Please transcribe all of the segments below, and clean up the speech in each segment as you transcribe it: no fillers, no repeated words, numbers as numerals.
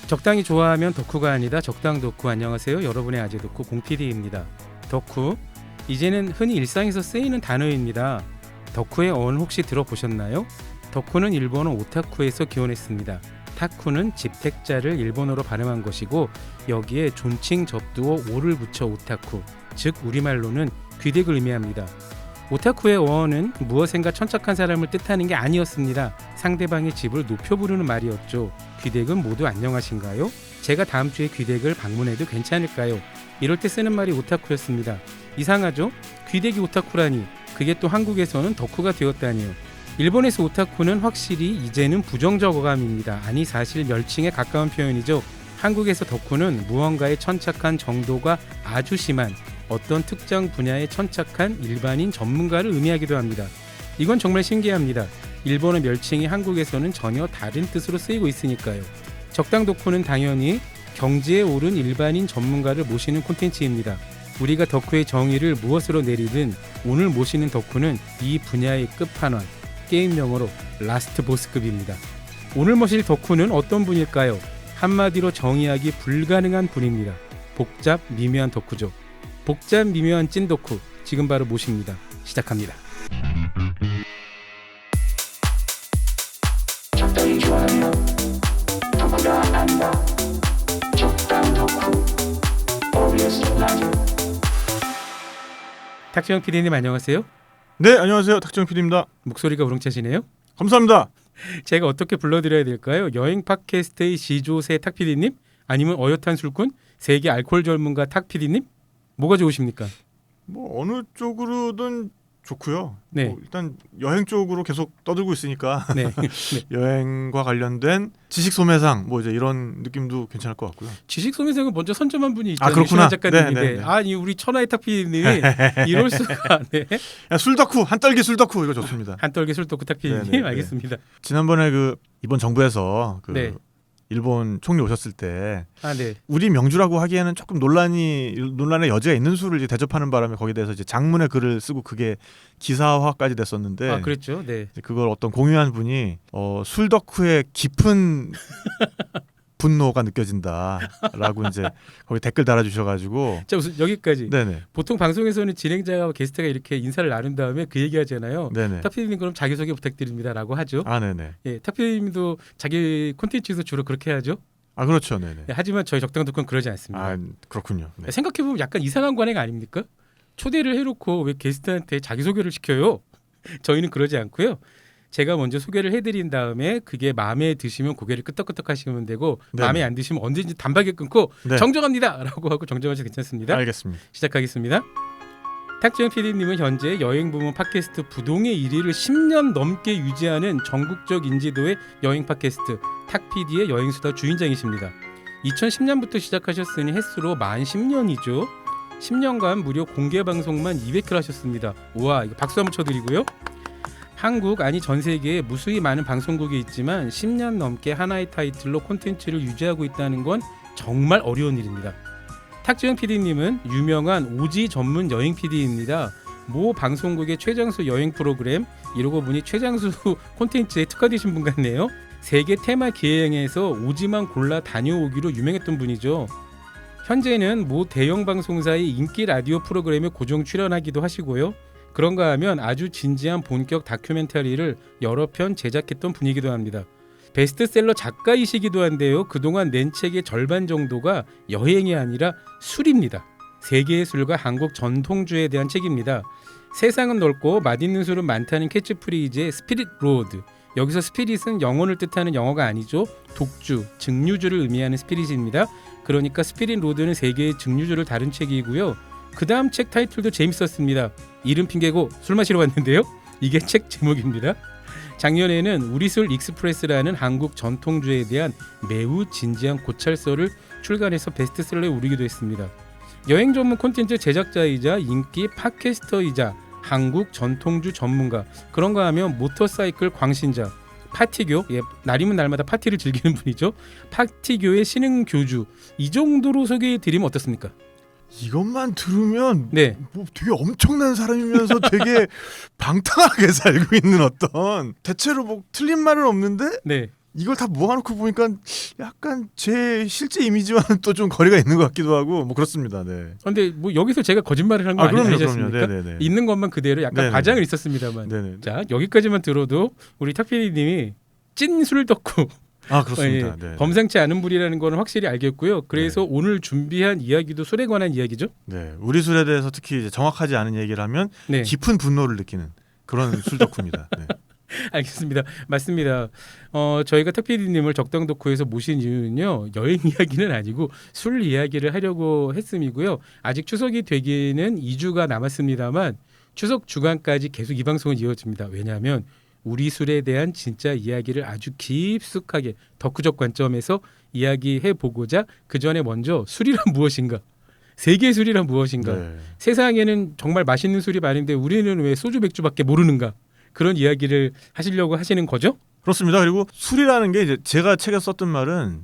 적당히 좋아하면 덕후가 아니다. 적당 덕후. 안녕하세요. 여러분의 아재 덕후 공PD입니다. 덕후, 이제는 흔히 일상에서 쓰이는 단어입니다. 덕후의 어원 혹시 들어보셨나요? 덕후는 일본어 오타쿠에서 기원했습니다. 타쿠는 집택자를 일본어로 발음한 것이고 여기에 존칭 접두어 오를 붙여 오타쿠, 즉 우리말로는 귀댁을 의미합니다. 오타쿠의 어원은 무엇인가 천착한 사람을 뜻하는 게 아니었습니다. 상대방의 집을 높여 부르는 말이었죠. 귀댁은 모두 안녕하신가요? 제가 다음 주에 귀댁을 방문해도 괜찮을까요? 이럴 때 쓰는 말이 오타쿠였습니다. 이상하죠? 귀댁이 오타쿠라니. 그게 또 한국에서는 덕후가 되었다니요. 일본에서 오타쿠는 확실히 이제는 부정적 어감입니다. 아니 사실 멸칭에 가까운 표현이죠. 한국에서 덕후는 무언가에 천착한 정도가 아주 심한 어떤 특정 분야에 천착한 일반인 전문가를 의미하기도 합니다. 이건 정말 신기합니다. 일본어 멸칭이 한국에서는 전혀 다른 뜻으로 쓰이고 있으니까요. 적당 덕후는 당연히 경지에 오른 일반인 전문가를 모시는 콘텐츠입니다. 우리가 덕후의 정의를 무엇으로 내리든 오늘 모시는 덕후는 이 분야의 끝판왕, 게임 용어로 라스트 보스급입니다. 오늘 모실 덕후는 어떤 분일까요? 한마디로 정의하기 불가능한 분입니다. 복잡 미묘한 덕후죠. 복잡 미묘한 찐 덕후, 지금 바로 모십니다. 시작합니다. 적당히 좋아하면 덕후가 안다. 적당 덕후 OBS 라디오. 탁지영 PD님 안녕하세요. 네, 안녕하세요. 탁지영 PD입니다. 목소리가 우렁차시네요. 감사합니다. 제가 어떻게 불러드려야 될까요? 여행 팟캐스트의 시조새 탁 PD님? 아니면 어엿한 술꾼? 세계 알코올 전문가 탁 PD님? 뭐가 좋으십니까? 뭐 어느 쪽으로든 좋고요. 네. 뭐 일단 여행 쪽으로 계속 떠들고 있으니까 네. 여행과 관련된 지식 소매상 뭐 이제 이런 느낌도 괜찮을 것 같고요. 지식 소매상은 먼저 선점한 분이 있죠. 아, 그렇구나. 작가님인데 네, 네, 네. 아니 우리 천하의 탁 PD님이 이럴 수가. 네. 야, 술덕후 한떨기 술덕후 이거 좋습니다. 한떨기 술덕후 탁 PD님. 네, 네, 네. 알겠습니다. 지난번에 그 이번 정부에서 그 네. 일본 총리 오셨을 때 네. 우리 명주라고 하기에는 조금 논란의 여지가 있는 술을 이제 대접하는 바람에 거기에 대해서 이제 장문의 글을 쓰고 그게 기사화까지 됐었는데 아, 그랬죠. 네. 그걸 어떤 공유한 분이 술 덕후의 깊은 분노가 느껴진다라고 이제 거기 댓글 달아주셔가지고 자, 우선 여기까지. 네네 보통 방송에서는 진행자와 게스트가 이렇게 인사를 나눈 다음에 그 얘기하잖아요. 네네 탁 PD님 그럼 자기소개 부탁드립니다라고 하죠. 아 네네 예, 탁 PD님도 자기 콘텐츠에서 주로 그렇게 하죠. 아 그렇죠 네네 예, 하지만 저희 적당 덕후는 그러지 않습니다. 아 그렇군요 네. 생각해보면 약간 이상한 관행 아닙니까? 초대를 해놓고 왜 게스트한테 자기소개를 시켜요? 저희는 그러지 않고요. 제가 먼저 소개를 해드린 다음에 그게 마음에 드시면 고개를 끄덕끄덕 하시면 되고 네네. 마음에 안 드시면 언제든지 단박에 끊고 네. 정정합니다 라고 하고 정정하셔도 괜찮습니다. 알겠습니다. 시작하겠습니다. 탁지영 PD님은 현재 여행 부문 팟캐스트 부동의 1위를 10년 넘게 유지하는 전국적 인지도의 여행 팟캐스트 탁PD의 여행수다 주인장이십니다. 2010년부터 시작하셨으니 횟수로 만 10년이죠. 10년간 무려 공개 방송만 200회 하셨습니다. 우와, 이거 박수 한번 쳐드리고요. 한국 아니 전 세계에 무수히 많은 방송국이 있지만 10년 넘게 하나의 타이틀로 콘텐츠를 유지하고 있다는 건 정말 어려운 일입니다. 탁지영 PD님은 유명한 오지 전문 여행 PD입니다. 모 방송국의 최장수 여행 프로그램 이러고 보니 최장수 콘텐츠에 특화되신 분 같네요. 세계 테마 기행에서 오지만 골라 다녀오기로 유명했던 분이죠. 현재는 모 대형 방송사의 인기 라디오 프로그램에 고정 출연하기도 하시고요. 그런가 하면 아주 진지한 본격 다큐멘터리를 여러 편 제작했던 분이기도 합니다. 베스트셀러 작가이시기도 한데요. 그동안 낸 책의 절반 정도가 여행이 아니라 술입니다. 세계의 술과 한국 전통주에 대한 책입니다. 세상은 넓고 맛있는 술은 많다는 캐치프레이즈의 스피릿 로드. 여기서 스피릿은 영혼을 뜻하는 영어가 아니죠. 독주, 증류주를 의미하는 스피릿입니다. 그러니까 스피릿 로드는 세계의 증류주를 다룬 책이고요. 그 다음 책 타이틀도 재밌었습니다. 이름 핑계고 술 마시러 왔는데요. 이게 책 제목입니다. 작년에는 우리술 익스프레스라는 한국 전통주에 대한 매우 진지한 고찰서를 출간해서 베스트셀러에 오르기도 했습니다. 여행 전문 콘텐츠 제작자이자 인기 팟캐스터이자 한국 전통주 전문가, 그런가 하면 모터사이클 광신자, 파티교, 예, 날이면 날마다 파티를 즐기는 분이죠. 파티교의 신흥 교주 이 정도로 소개해드리면 어떻습니까? 이것만 들으면 네, 뭐 되게 엄청난 사람이면서 되게 방탕하게 살고 있는 어떤 대체로 뭐 틀린 말은 없는데 네. 이걸 다 모아놓고 보니까 약간 제 실제 이미지와는 또 좀 거리가 있는 것 같기도 하고 뭐 그렇습니다. 네. 근데 뭐 여기서 제가 거짓말을 한 거 그럼요, 아니지 않습니까? 네네네. 있는 것만 그대로 약간 네네네. 과장을 있었습니다만. 네네. 자, 여기까지만 들어도 우리 탁피디님이 찐술 덕후 아 그렇습니다. 예, 네. 범상치 않은 분이라는 거는 확실히 알겠고요. 그래서 네. 오늘 준비한 이야기도 술에 관한 이야기죠. 네. 우리 술에 대해서 특히 이제 정확하지 않은 얘기를 하면 네, 깊은 분노를 느끼는 그런 술 덕후입니다. 네. 알겠습니다. 맞습니다. 저희가 탁피디님을 적당 덕후에서 모신 이유는요. 여행 이야기는 아니고 술 이야기를 하려고 했음이고요. 아직 추석이 되기는 2주가 남았습니다만 추석 주간까지 계속 이 방송은 이어집니다. 왜냐하면 우리 술에 대한 진짜 이야기를 아주 깊숙하게 덕후적 관점에서 이야기해 보고자 그 전에 먼저 술이란 무엇인가? 세계 술이란 무엇인가? 네. 세상에는 정말 맛있는 술이 많은데 우리는 왜 소주 맥주밖에 모르는가? 그런 이야기를 하시려고 하시는 거죠? 그렇습니다. 그리고 술이라는 게 이제 제가 책에 썼던 말은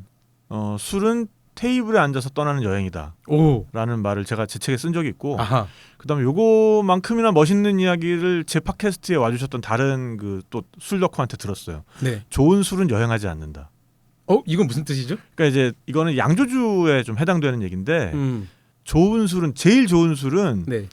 술은 테이블에 앉아서 떠나는 여행이다. 오, 라는 말을 제가 제 책에 쓴 적이 있고 아하, 그다음에 요거만큼이나 멋있는 이야기를 제 팟캐스트에 와주셨던 다른 그 또 술 덕후한테 들었어요. 네. 좋은 술은 여행하지 않는다. 이건 무슨 뜻이죠? 그러니까 이제 이거는 양조주에 좀 해당되는 얘기인데 좋은 술은 제일 좋은 술은 네.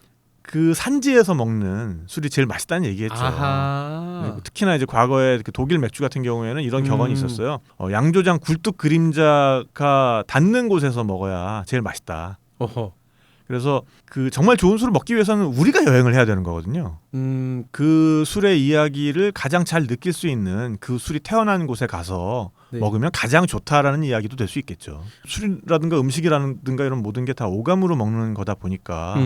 그 산지에서 먹는 술이 제일 맛있다는 얘기했죠. 아하, 네, 특히나 이제 과거에 그 독일 맥주 같은 경우에는 이런 격언이 음. 있었어요. 양조장 굴뚝 그림자가 닿는 곳에서 먹어야 제일 맛있다. 어허, 그래서 그 정말 좋은 술을 먹기 위해서는 우리가 여행을 해야 되는 거거든요. 그 술의 이야기를 가장 잘 느낄 수 있는 그 술이 태어난 곳에 가서 네. 먹으면 가장 좋다라는 이야기도 될 수 있겠죠. 술이라든가 음식이라든가 이런 모든 게 다 오감으로 먹는 거다 보니까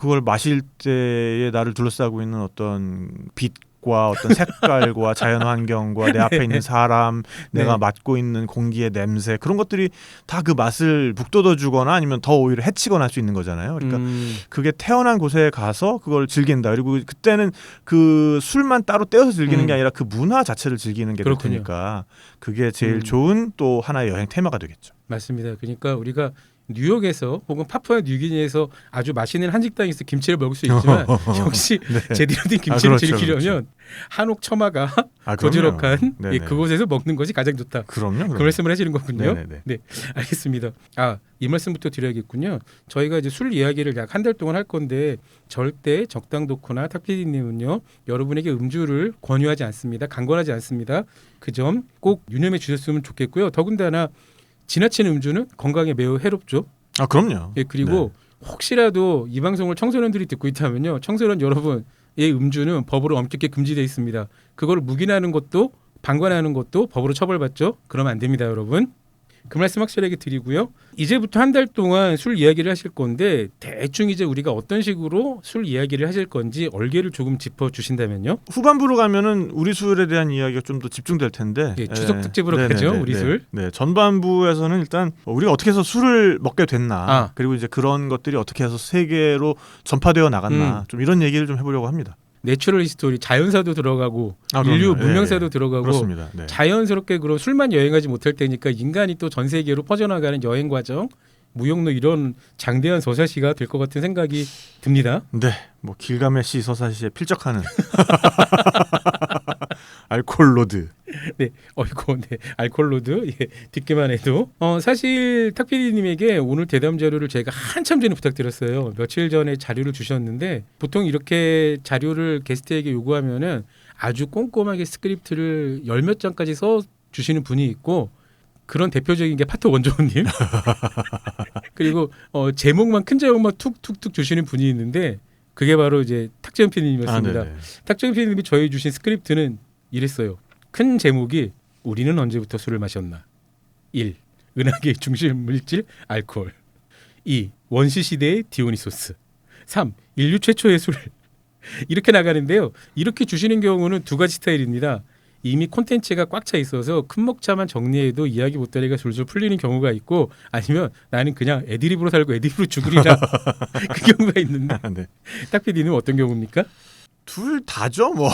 그걸 마실 때에 나를 둘러싸고 있는 어떤 빛과 어떤 색깔과 자연 환경과 내 앞에 있는 사람, 내가 네. 맡고 있는 공기의 냄새 그런 것들이 다 그 맛을 북돋워주거나 아니면 더 오히려 해치거나 할 수 있는 거잖아요. 그러니까 그게 태어난 곳에 가서 그걸 즐긴다. 그리고 그때는 그 술만 따로 떼어서 즐기는 게 아니라 그 문화 자체를 즐기는 게 될 그렇군요. 테니까 그게 제일 좋은 또 하나의 여행 테마가 되겠죠. 맞습니다. 그러니까 우리가 뉴욕에서 혹은 파푸아 뉴기니에서 아주 맛있는 한식당에서 김치를 먹을 수 있지만 역시 네. 제대로 된 김치를 그렇죠, 즐기려면 한옥 처마가 아, 고즈넉한 네네. 예, 그곳에서 먹는 것이 가장 좋다. 그럼요. 그 말씀을 하시는 거군요. 네네네. 네, 알겠습니다. 이 말씀부터 드려야겠군요. 저희가 이제 술 이야기를 약 한 달 동안 할 건데 절대 적당 덕후나 탁피디님은요 여러분에게 음주를 권유하지 않습니다. 강권하지 않습니다. 그 점 꼭 유념해 주셨으면 좋겠고요. 더군다나 지나친 음주는 건강에 매우 해롭죠. 아 그럼요. 예, 그리고 혹시라도 이 방송을 청소년들이 듣고 있다면요. 청소년 여러분의 음주는 법으로 엄격히 금지되어 있습니다. 그걸 묵인하는 것도 방관하는 것도 법으로 처벌받죠. 그러면 안 됩니다, 여러분. 그 말씀 확실하게 드리고요. 이제부터 한 달 동안 술 이야기를 하실 건데 대충 이제 우리가 어떤 식으로 술 이야기를 하실 건지 얼개를 조금 짚어주신다면요. 후반부로 가면은 우리 술에 대한 이야기가 좀 더 집중될 텐데 예, 추석 특집으로 네네네, 가죠, 우리 술. 네, 전반부에서는 일단 우리가 어떻게 해서 술을 먹게 됐나 그리고 이제 그런 것들이 어떻게 해서 세계로 전파되어 나갔나 좀 이런 얘기를 좀 해보려고 합니다. 내추럴 히스토리, 자연사도 들어가고 그럼요. 인류 문명사도 들어가고 그렇습니다. 네. 자연스럽게 그럼 술만 여행하지 못할 테니까 인간이 또 전 세계로 퍼져나가는 여행 과정, 무역로 이런 장대한 서사시가 될 것 같은 생각이 듭니다. 네, 뭐 길가메시 서사시에 필적하는 알콜로드. 네, 어이고, 네, 알콜로드 예, 듣기만 해도 사실 탁피디님에게 오늘 대담 자료를 제가 한참 전에 부탁드렸어요. 며칠 전에 자료를 주셨는데 보통 이렇게 자료를 게스트에게 요구하면은 아주 꼼꼼하게 스크립트를 열 몇 장까지 써 주시는 분이 있고. 그런 대표적인 게 파트 원조님 그리고 제목만 큰 제목만 툭툭툭 주시는 분이 있는데 그게 바로 이제 탁재현 PD님이었습니다. 탁재현 PD님이 저희 주신 스크립트는 이랬어요. 큰 제목이 우리는 언제부터 술을 마셨나? 1. 은하계의 중심 물질 알코올. 2. 원시 시대의 디오니소스. 3. 인류 최초의 술. 이렇게 나가는데요. 이렇게 주시는 경우는 두 가지 스타일입니다. 이미 콘텐츠가 꽉 차 있어서 큰 먹자만 정리해도 이야기 보따리가 줄줄 풀리는 경우가 있고 아니면 나는 그냥 애드립으로 살고 애드립으로 죽으리라 그 경우가 있는데 네. 탁 PD는 어떤 경우입니까? 둘 다죠 뭐.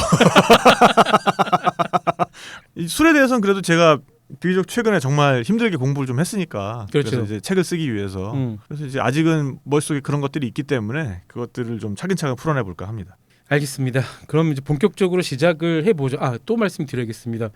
이 술에 대해서는 그래도 제가 비교적 최근에 정말 힘들게 공부를 좀 했으니까 그렇죠. 그래서 이제 책을 쓰기 위해서 그래서 이제 아직은 머릿속에 그런 것들이 있기 때문에 그것들을 좀 차근차근 풀어내 볼까 합니다. 알겠습니다. 그럼 이제 본격적으로 시작을 해보죠. 또 말씀드려야겠습니다.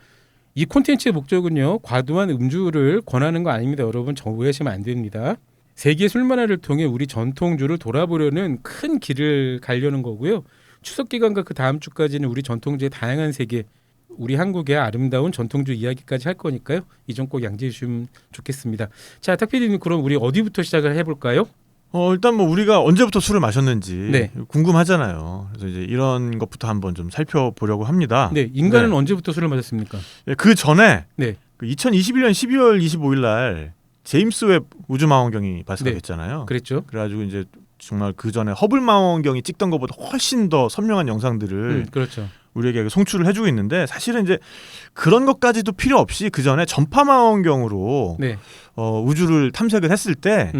이 콘텐츠의 목적은요, 과도한 음주를 권하는 거 아닙니다. 여러분 오해하시면 안 됩니다. 세계 술문화를 통해 우리 전통주를 돌아보려는 큰 길을 가려는 거고요. 추석 기간과 그 다음 주까지는 우리 전통주의 다양한 세계, 우리 한국의 아름다운 전통주 이야기까지 할 거니까요. 이 점 꼭 양지해 주시면 좋겠습니다. 자, 탁PD님 그럼 우리 어디부터 시작을 해볼까요? 일단 뭐 우리가 언제부터 술을 마셨는지 네. 궁금하잖아요. 그래서 이제 이런 것부터 한번 좀 살펴보려고 합니다. 네, 인간은 언제부터 술을 마셨습니까? 그 전에 네. 2021년 12월 25일 날 제임스 웹 우주망원경이 발사됐잖아요. 그랬죠. 그래가지고 이제 정말 그 전에 허블 망원경이 찍던 것보다 훨씬 더 선명한 영상들을 그렇죠. 우리에게 송출을 해주고 있는데 사실은 이제 그런 것까지도 필요 없이 그 전에 전파 망원경으로 네. 우주를 탐색을 했을 때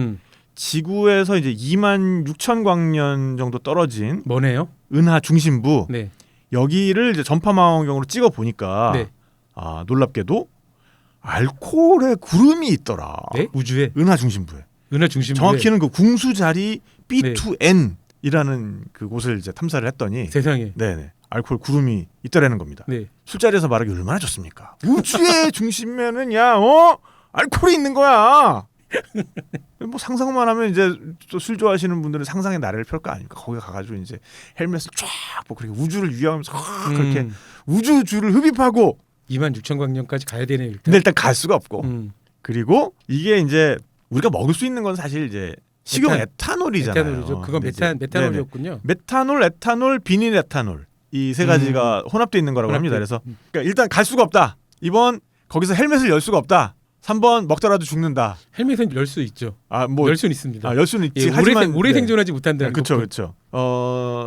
지구에서 이제 26,000광년 정도 떨어진 뭐네요? 은하 중심부 네. 여기를 이제 전파 망원경으로 찍어 보니까 네. 놀랍게도 알코올의 구름이 있더라. 네? 우주에 은하 중심부에. 은하 중심부에 정확히는 그 궁수 자리 B2N이라는 그 곳을 이제 탐사를 했더니 세상에. 네네. 알코올 구름이 있더라는 겁니다. 네. 술자리에서 말하기 얼마나 좋습니까? 우주의 중심에는 알코올이 있는 거야. 뭐 상상만 하면 이제 또 술 좋아하시는 분들은 상상의 나래를 펼 거 아닙니까? 거기 가가지고 이제 헬멧을 쫙 뭐 그렇게 우주를 유영하면서 그렇게 우주주를 흡입하고 26,000광년까지 가야 되네요. 일단. 근데 일단 갈 수가 없고 그리고 이게 이제 우리가 먹을 수 있는 건 사실 이제 식용 에탄올이잖아요. 에탄올이죠. 그건 메탄올이었군요. 메탄올, 에탄올, 비닐 에탄올 이 세 가지가 혼합되어 있는 거라고 합니다. 그래서 그러니까 일단 갈 수가 없다. 2번 거기서 헬멧을 열 수가 없다. 3번 먹더라도 죽는다. 헬멧은 열 수 있죠. 열 수는 있습니다. 열 수는 있지. 예, 하지만 오래 생존하지 못한다는 그렇죠, 그렇죠.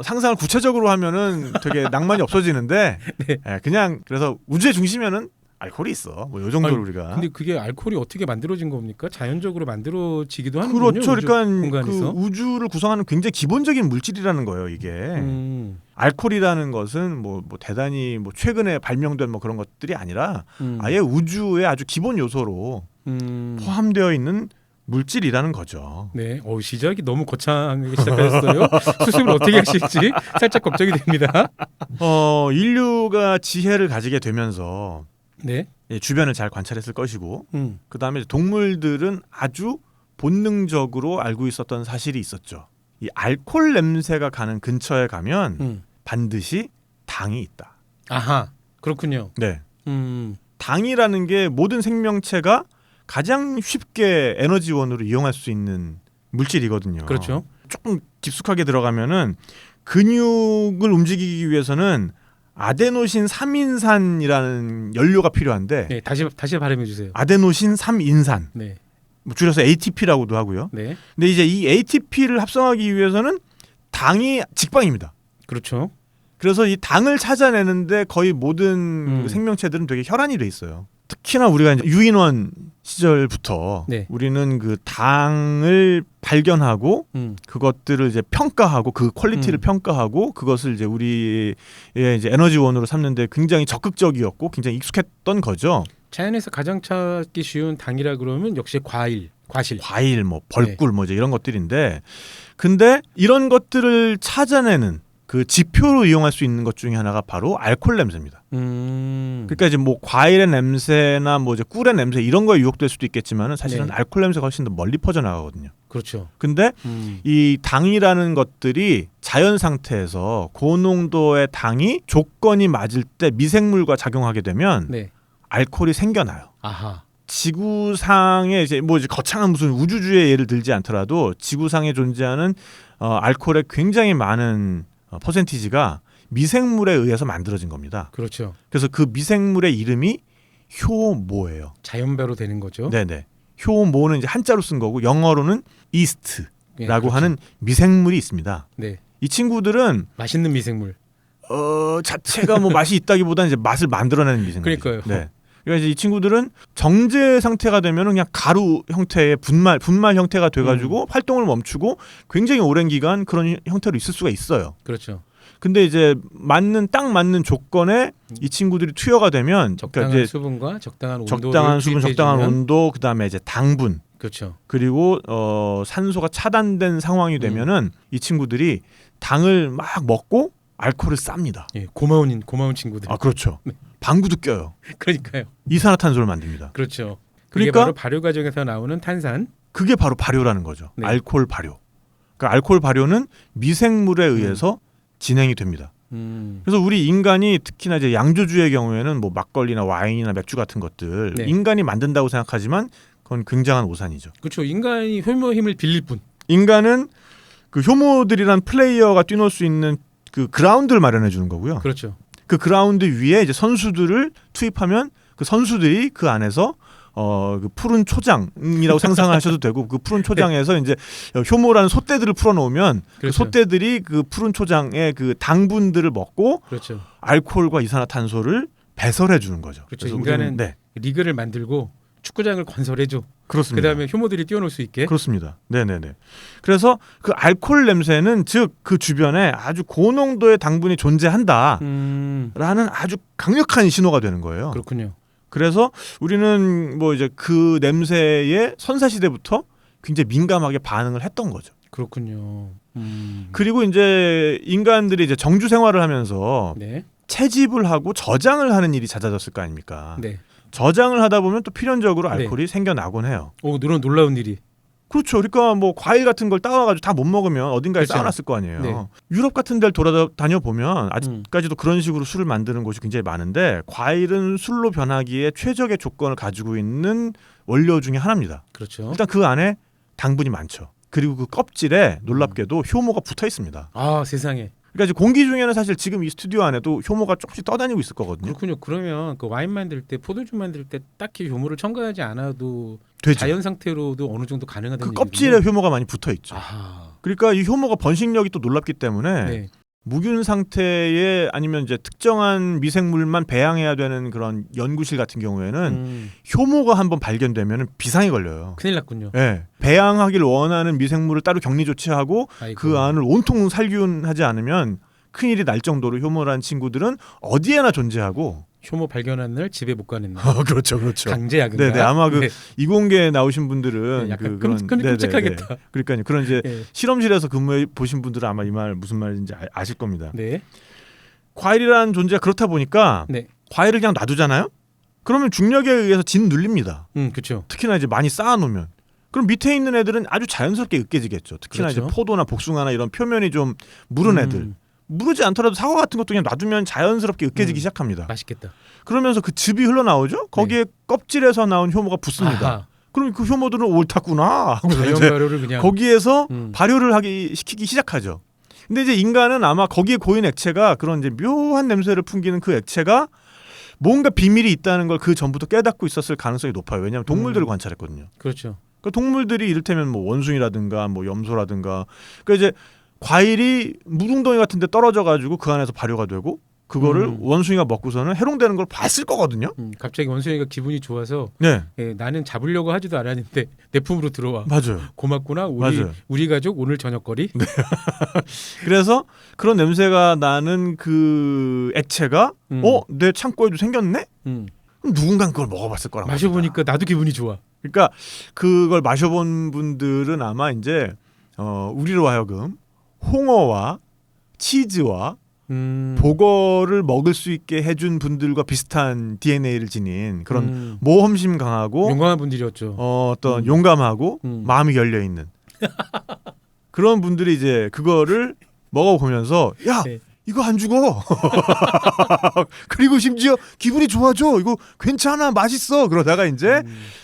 상상을 구체적으로 하면은 되게 낭만이 없어지는데 네. 그냥 그래서 우주의 중심에는 알코올이 있어. 뭐 요 정도로 우리가. 근데 그게 알코올이 어떻게 만들어진 겁니까? 자연적으로 만들어지기도 하는군요. 그렇죠. 그러니까 공간에서. 그 우주를 구성하는 굉장히 기본적인 물질이라는 거예요. 이게 알코올이라는 것은 뭐 대단히 뭐 최근에 발명된 뭐 그런 것들이 아니라 아예 우주의 아주 기본 요소로 포함되어 있는 물질이라는 거죠. 네, 시작이 너무 거창하게 시작하셨어요. 수습을 어떻게 하실지 살짝 걱정이 됩니다. 인류가 지혜를 가지게 되면서 네. 주변을 잘 관찰했을 것이고 그 다음에 동물들은 아주 본능적으로 알고 있었던 사실이 있었죠. 이 알코올 냄새가 가는 근처에 가면 반드시 당이 있다. 아하, 그렇군요. 네. 당이라는 게 모든 생명체가 가장 쉽게 에너지원으로 이용할 수 있는 물질이거든요. 그렇죠. 조금 깊숙하게 들어가면은 근육을 움직이기 위해서는 아데노신 3인산이라는 연료가 필요한데 네, 다시 발음해 주세요. 아데노신 3인산. 네. 뭐 줄여서 ATP라고도 하고요. 네. 근데 이제 이 ATP를 합성하기 위해서는 당이 직방입니다. 그렇죠. 그래서 이 당을 찾아내는데 거의 모든 생명체들은 되게 혈안이 돼 있어요. 특히나 우리가 이제 유인원 시절부터 네. 우리는 그 당을 발견하고 그것들을 이제 평가하고 그 퀄리티를 평가하고 그것을 이제 우리의 이제 에너지원으로 삼는데 굉장히 적극적이었고 굉장히 익숙했던 거죠. 자연에서 가장 찾기 쉬운 당이라 그러면 역시 과일, 뭐 벌꿀 뭐 이제 이런 것들인데 근데 이런 것들을 찾아내는 그 지표로 이용할 수 있는 것 중에 하나가 바로 알코올 냄새입니다. 그러니까 이제 뭐 과일의 냄새나 뭐 이제 꿀의 냄새 이런 거에 유혹될 수도 있겠지만은 사실은 알코올 냄새가 훨씬 더 멀리 퍼져 나가거든요. 그렇죠. 근데 이 당이라는 것들이 자연 상태에서 고농도의 당이 조건이 맞을 때 미생물과 작용하게 되면 알코올이 생겨나요. 아하. 지구상에 이제 뭐 이제 거창한 무슨 우주주의 예를 들지 않더라도 지구상에 존재하는 알코올의 굉장히 많은 퍼센티지가 미생물에 의해서 만들어진 겁니다. 그렇죠. 그래서 그 미생물의 이름이 효모예요. 자연배로 되는 거죠. 네네. 효모는 이제 한자로 쓴 거고 영어로는 이스트라고 그렇죠. 하는 미생물이 있습니다. 네. 이 친구들은 맛있는 미생물. 자체가 뭐 맛이 있다기보다는 이제 맛을 만들어내는 미생물. 그러니까요. 네. 그러니까 이제 이 친구들은 정제 상태가 되면 그냥 가루 형태의 분말 형태가 돼가지고 활동을 멈추고 굉장히 오랜 기간 그런 형태로 있을 수가 있어요. 그렇죠. 근데 이제 딱 맞는 조건에 이 친구들이 투여가 되면 적당한 그러니까 이제 수분과 적당한 온도를 적당한 수분, 적당한 투입해주면- 온도, 그다음에 이제 당분, 그렇죠. 그리고 산소가 차단된 상황이 되면은 이 친구들이 당을 막 먹고 알코올을 쌉니다. 예, 고마운 친구들. 아, 그렇죠. 네. 방구도 껴요. 그러니까요. 이산화탄소를 만듭니다. 그렇죠. 그게 그러니까 바로 발효 과정에서 나오는 탄산. 그게 바로 발효라는 거죠. 네. 알코올 발효. 그러니까 알코올 발효는 미생물에 의해서 진행이 됩니다. 그래서 우리 인간이 특히나 이제 양조주의 경우에는 뭐 막걸리나 와인이나 맥주 같은 것들 네. 인간이 만든다고 생각하지만 그건 굉장한 오산이죠. 그렇죠. 인간이 효모 힘을 빌릴 뿐. 인간은 그 효모들이란 플레이어가 뛰놀 수 있는 그 그라운드를 마련해 주는 거고요. 그렇죠. 그 그라운드 위에 이제 선수들을 투입하면 그 선수들이 그 안에서 그 푸른 초장이라고 상상하셔도 되고 그 푸른 초장에서 이제 효모라는 소떼들을 풀어놓으면 그 그렇죠. 소떼들이 그 푸른 초장의 그 당분들을 먹고 그렇죠. 알코올과 이산화탄소를 배설해 주는 거죠. 그렇죠. 그래서 인간은 우리는, 네, 리그를 만들고 축구장을 건설해줘. 그렇습니다. 그다음에 효모들이 뛰어놀 수 있게. 그렇습니다. 네네네. 그래서 그 알코올 냄새는 즉 그 주변에 아주 고농도의 당분이 존재한다라는 아주 강력한 신호가 되는 거예요. 그렇군요. 그래서 우리는 뭐 이제 그 냄새에 선사시대부터 굉장히 민감하게 반응을 했던 거죠. 그렇군요. 그리고 이제 인간들이 이제 정주 생활을 하면서 네. 채집을 하고 저장을 하는 일이 잦아졌을 거 아닙니까? 네. 저장을 하다 보면 또 필연적으로 네. 알코올이 생겨나곤 해요. 오, 놀라운 일이. 그렇죠. 그러니까 뭐 과일 같은 걸 따와가지고 다 못 먹으면 어딘가에 그렇죠. 쌓아놨을 거 아니에요. 네. 유럽 같은 데를 돌아다녀 보면 아직까지도 그런 식으로 술을 만드는 곳이 굉장히 많은데 과일은 술로 변하기에 최적의 조건을 가지고 있는 원료 중에 하나입니다. 그렇죠. 일단 그 안에 당분이 많죠. 그리고 그 껍질에 놀랍게도 효모가 붙어 있습니다. 아, 세상에. 그러니까 이제 공기 중에는 사실 지금 이 스튜디오 안에도 효모가 조금씩 떠다니고 있을 거거든요. 그렇군요. 그러면 그 와인 만들 때, 포도주 만들 때 딱히 효모를 첨가하지 않아도 되죠. 자연 상태로도 어느 정도 가능하다는 그 얘기군요. 껍질에 효모가 많이 붙어 있죠. 아, 그러니까 이 효모가 번식력이 또 놀랍기 때문에 네. 무균 상태에 아니면 이제 특정한 미생물만 배양해야 되는 그런 연구실 같은 경우에는 효모가 한번 발견되면 비상이 걸려요. 큰일 났군요. 예. 배양하기를 원하는 미생물을 따로 격리 조치하고 아이고. 그 안을 온통 살균하지 않으면 큰일이 날 정도로 효모라는 친구들은 어디에나 존재하고 효모 발견한 날 집에 못 가는 날. 그렇죠, 그렇죠. 강제 야근가. 네네 아마 그 네. 이공계에 나오신 분들은 네, 약간 그런 끔찍하겠다. 그러니까요. 그런 이제 네. 실험실에서 근무해 보신 분들은 아마 이 말 무슨 말인지 아실 겁니다. 네. 과일이라는 존재가 그렇다 보니까 네. 과일을 그냥 놔두잖아요. 그러면 중력에 의해서 진 눌립니다. 그렇죠. 특히나 이제 많이 쌓아놓으면. 그럼 밑에 있는 애들은 아주 자연스럽게 으깨지겠죠. 특히나 그렇죠. 이제 포도나 복숭아나 이런 표면이 좀 무른 애들. 무르지 않더라도 사과 같은 것도 그냥 놔두면 자연스럽게 으깨지기 시작합니다. 맛있겠다. 그러면서 그 즙이 흘러나오죠. 거기에 껍질에서 나온 효모가 붙습니다. 아하. 그럼 그 효모들은 옳다구나 하고 자연 이제 발효를 그냥. 거기에서 음. 발효를 시키기 시작하죠. 근데 이제 인간은 아마 거기에 고인 액체가 그런 이제 묘한 냄새를 풍기는 그 액체가 뭔가 비밀이 있다는 걸 그 전부터 깨닫고 있었을 가능성이 높아요. 왜냐하면 동물들을 관찰했거든요. 그렇죠. 그 동물들이 이를테면 뭐 원숭이라든가 뭐 염소라든가 그 이제 과일이 물웅덩이 같은 데 떨어져 가지고 그 안에서 발효가 되고 그거를 원숭이가 먹고서는 해롱되는 걸 봤을 거거든요. 갑자기 원숭이가 기분이 좋아서 네. 나는 잡으려고 하지도 않았는데 내 품으로 들어와. 맞아요. 고맙구나. 맞아요. 우리 가족 오늘 저녁거리. 네. 그래서 그런 냄새가 나는 그 액체가 내 창고에도 생겼네? 그럼 누군가 그걸 먹어봤을 거라고. 마셔보니까 나도 기분이 좋아. 그러니까 그걸 마셔본 분들은 아마 이제 우리로 하여금 홍어와 치즈와 보거를 먹을 수 있게 해준 분들과 비슷한 DNA를 지닌 그런 모험심 강하고 용감한 분들이었죠. 어떤 용감하고 마음이 열려 있는 그런 분들이 이제 그거를 먹어보면서 야 네. 이거 안 죽어. 그리고 심지어 기분이 좋아져. 이거 괜찮아, 맛있어. 그러다가 이제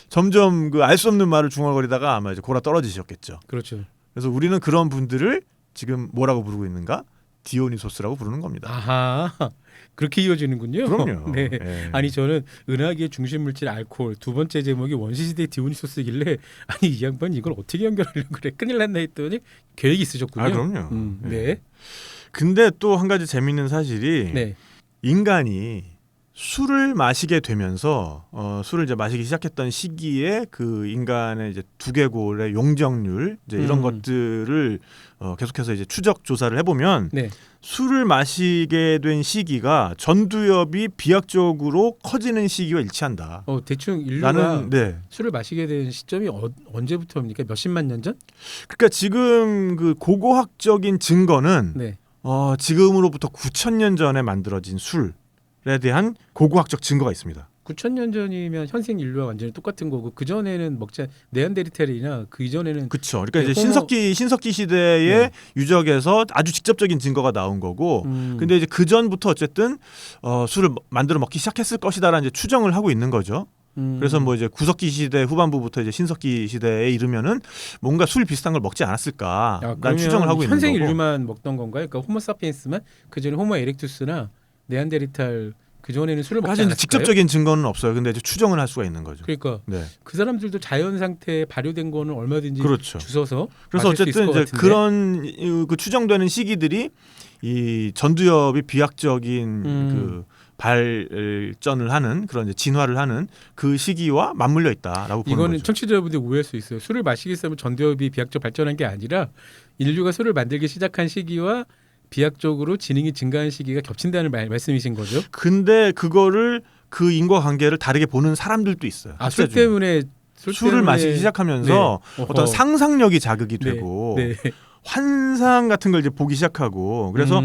점점 그 알 수 없는 말을 중얼거리다가 아마 이제 골아 떨어지셨겠죠. 그렇죠. 그래서 우리는 그런 분들을 지금 뭐라고 부르고 있는가? 디오니소스라고 부르는 겁니다. 아하. 그렇게 이어지는군요. 그럼요. 네. 예. 아니 저는 은하계의 중심 물질 알코올 두 번째 제목이 원시시대 디오니소스길래 아니 이 양반 이걸 어떻게 연결하려고 그래 큰일 났나 했더니 계획이 있으셨군요. 아 그럼요. 네. 근데 또 한 가지 재밌는 사실이 네. 인간이 술을 마시게 되면서 술을 이제 마시기 시작했던 시기에 그 인간의 이제 두개골의 용적률 이제 이런 것들을 계속해서 이제 추적 조사를 해보면 네. 술을 마시게 된 시기가 전두엽이 비약적으로 커지는 시기와 일치한다. 대충 인류가 나는 술을 마시게 된 시점이 언제부터입니까? 몇십만 년 전? 그러니까 지금 그 고고학적인 증거는 네. 지금으로부터 9,000년 전에 만들어진 술에 대한 고고학적 증거가 있습니다. 9,000년 전이면 현생 인류와 완전히 똑같은 거고 그 전에는 먹자 네안데르탈이나 그 이전에는 그렇죠. 그러니까 네, 이제 신석기 시대의 네. 유적에서 아주 직접적인 증거가 나온 거고, 근데 이제 그 전부터 어쨌든 술을 만들어 먹기 시작했을 것이다라는 이제 추정을 하고 있는 거죠. 그래서 뭐 이제 구석기 시대 후반부부터 이제 신석기 시대에 이르면은 뭔가 술 비슷한 걸 먹지 않았을까라는 추정을 하고 있는 현생 거고. 인류만 먹던 건가요? 그러니까 호모사피엔스만 그 전에 호모 에렉투스나 네안데르탈 그 전에는 술을 먹지 사실 않았을까요? 직접적인 증거는 없어요. 근데 이제 추정을 할 수가 있는 거죠. 그러니까 네. 그 사람들도 자연 상태에 발효된 거는 얼마든지 그렇죠. 주워서 그래서 마실 수 있을 어쨌든 것 이제 같은데. 그런 그 추정되는 시기들이 이 전두엽이 비약적인 그 발전을 하는 그런 이제 진화를 하는 그 시기와 맞물려 있다라고 보는 이거는 거죠. 청취자분들 오해할 수 있어요. 술을 마시기 위해서 전두엽이 비약적 발전한 게 아니라 인류가 술을 만들기 시작한 시기와 비약적으로 지능이 증가한 시기가 겹친다는 말씀이신 거죠? 근데 그거를 그 인과관계를 다르게 보는 사람들도 있어요. 술 때문에 술을 마시기 시작하면서 네. 어떤 상상력이 자극이 네. 되고 네. 환상 같은 걸 이제 보기 시작하고 그래서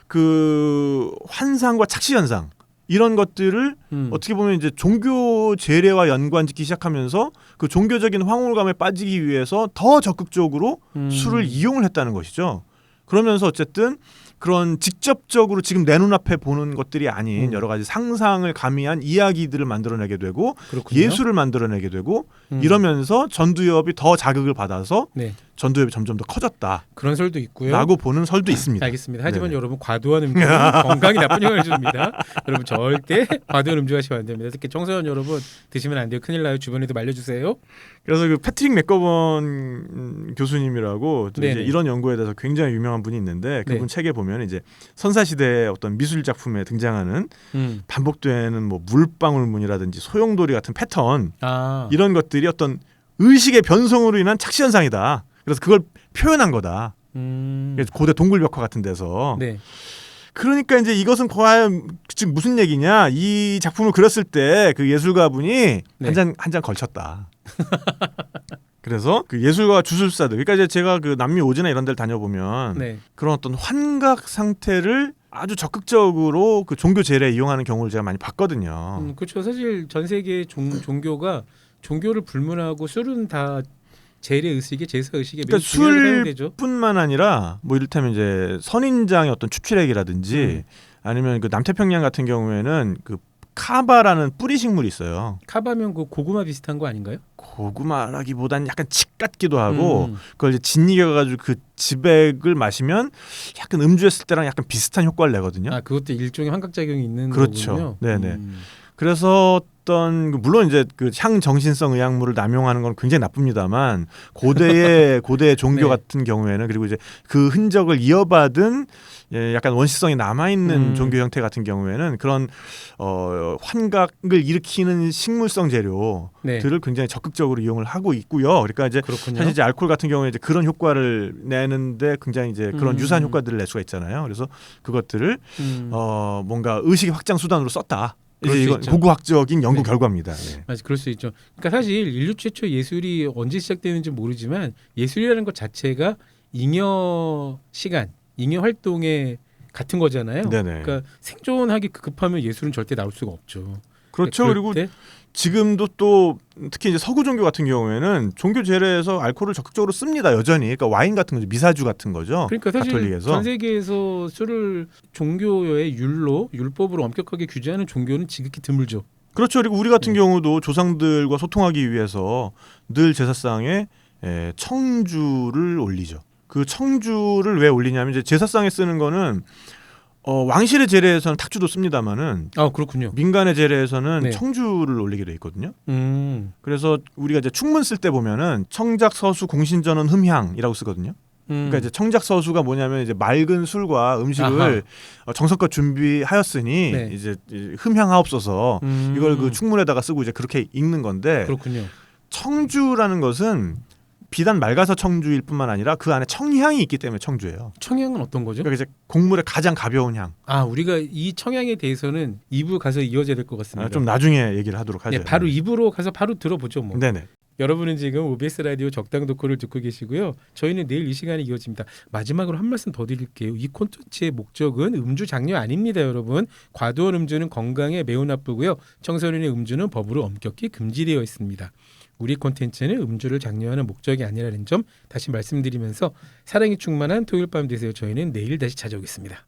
그 환상과 착시 현상 이런 것들을 어떻게 보면 이제 종교 제례와 연관짓기 시작하면서 그 종교적인 황홀감에 빠지기 위해서 더 적극적으로 술을 이용을 했다는 것이죠. 그러면서 어쨌든 그런 직접적으로 지금 내 눈앞에 보는 것들이 아닌 여러 가지 상상을 가미한 이야기들을 만들어내게 되고 그렇군요. 예술을 만들어내게 되고 이러면서 전두엽이 더 자극을 받아서 네. 전두엽이 점점 더 커졌다. 그런 설도 있고요. 라고 보는 설도 있습니다. 알겠습니다. 하지만 네네. 여러분 과도한 음주는 건강에 나쁜 영향을 줍니다. 여러분 절대 과도한 음주하시면 안 됩니다. 특히 청소년 여러분 드시면 안 돼요. 큰일 나요. 주변에도 말려주세요. 그래서 그 패트릭 맥거번 교수님이라고 또 이제 네네. 이런 연구에 대해서 굉장히 유명한 분이 있는데 그분 네. 책에 보면 이제 선사시대의 어떤 미술 작품에 등장하는 반복되는 뭐 물방울무늬라든지 소용돌이 같은 패턴 이런 것들이 어떤 의식의 변성으로 인한 착시 현상이다. 그래서 그걸 표현한 거다. 그래서 고대 동굴벽화 같은 데서. 네. 그러니까 이제 이것은 과연 지금 무슨 얘기냐? 이 작품을 그렸을 때 그 예술가분이 네. 한 잔 걸쳤다. 그래서 그 예술가 주술사들, 그러니까 이제 제가 그 남미 오지나 이런 데를 다녀보면 네. 그런 어떤 환각 상태를 아주 적극적으로 그 종교 제례에 이용하는 경우를 제가 많이 봤거든요. 그렇죠. 사실 전 세계 종교가 종교를 불문하고 술은 다 제례 의식에 제사 의식에 매우 그러니까 중요하게 사용되죠. 술뿐만 아니라 뭐 이를테면 이제 선인장의 어떤 추출액이라든지 아니면 그 남태평양 같은 경우에는 그 카바라는 뿌리 식물이 있어요. 카바면 그 고구마 비슷한 거 아닌가요? 고구마라기보다는 약간 칡 같기도 하고 그걸 이제 짓이겨가지고 그 지백을 마시면 약간 음주했을 때랑 약간 비슷한 효과를 내거든요. 아 그것도 일종의 환각작용이 있는 그렇죠. 거군요. 네네. 그래서 어떤 물론 이제 그 향정신성 의약물을 남용하는 건 굉장히 나쁩니다만 고대의 종교 네. 같은 경우에는 그리고 이제 그 흔적을 이어받은 약간 원시성이 남아 있는 종교 형태 같은 경우에는 그런 환각을 일으키는 식물성 재료들을 네. 굉장히 적극적으로 이용을 하고 있고요. 그러니까 이제 그렇군요. 사실 이제 알코올 같은 경우에 이제 그런 효과를 내는데 굉장히 이제 그런 유사한 효과들을 낼 수가 있잖아요. 그래서 그것들을 뭔가 의식의 확장 수단으로 썼다. 이제 이건 고고학적인 연구 네. 결과입니다. 네. 맞아, 그럴 수 있죠. 그러니까 사실 인류 최초 예술이 언제 시작되는지 모르지만 예술이라는 것 자체가 잉여 시간, 잉여 활동에 같은 거잖아요. 네네. 그러니까 생존하기 급하면 예술은 절대 나올 수가 없죠. 그렇죠. 그리고 지금도 또 특히 이제 서구 종교 같은 경우에는 종교 제례에서 알코올을 적극적으로 씁니다. 여전히. 그러니까 와인 같은 거죠. 미사주 같은 거죠. 그러니까 사실 가톨릭에서. 전 세계에서 술을 종교의 율법으로 엄격하게 규제하는 종교는 지극히 드물죠. 그렇죠. 그리고 우리 같은 경우도 조상들과 소통하기 위해서 늘 제사상에 청주를 올리죠. 그 청주를 왜 올리냐면 이제 제사상에 쓰는 거는 왕실의 제례에서는 탁주도 씁니다만은 그렇군요. 민간의 제례에서는 네. 청주를 올리게 돼 있거든요. 그래서 우리가 이제 충문 쓸 때 보면은 청작 서수 공신전원 흠향이라고 쓰거든요. 그러니까 이제 청작 서수가 뭐냐면 이제 맑은 술과 음식을 정성껏 준비하였으니 네. 이제 흠향하옵소서 이걸 그 충문에다가 쓰고 이제 그렇게 읽는 건데 그렇군요. 청주라는 것은 비단 맑아서 청주일 뿐만 아니라 그 안에 청향이 있기 때문에 청주예요. 청양은 어떤 거죠? 그러니까 이제 곡물의 가장 가벼운 향. 우리가 이 청양에 대해서는 2부 가서 이어져야 될 것 같습니다. 좀 나중에 얘기를 하도록 하죠. 네, 바로 2부로 가서 바로 들어보죠. 뭐. 네네. 여러분은 지금 OBS 라디오 적당 덕후를 듣고 계시고요. 저희는 내일 이 시간에 이어집니다. 마지막으로 한 말씀 더 드릴게요. 이 콘텐츠의 목적은 음주 장려 아닙니다, 여러분. 과도한 음주는 건강에 매우 나쁘고요. 청소년의 음주는 법으로 엄격히 금지되어 있습니다. 우리 콘텐츠는 음주를 장려하는 목적이 아니라는 점 다시 말씀드리면서 사랑이 충만한 토요일 밤 되세요. 저희는 내일 다시 찾아오겠습니다.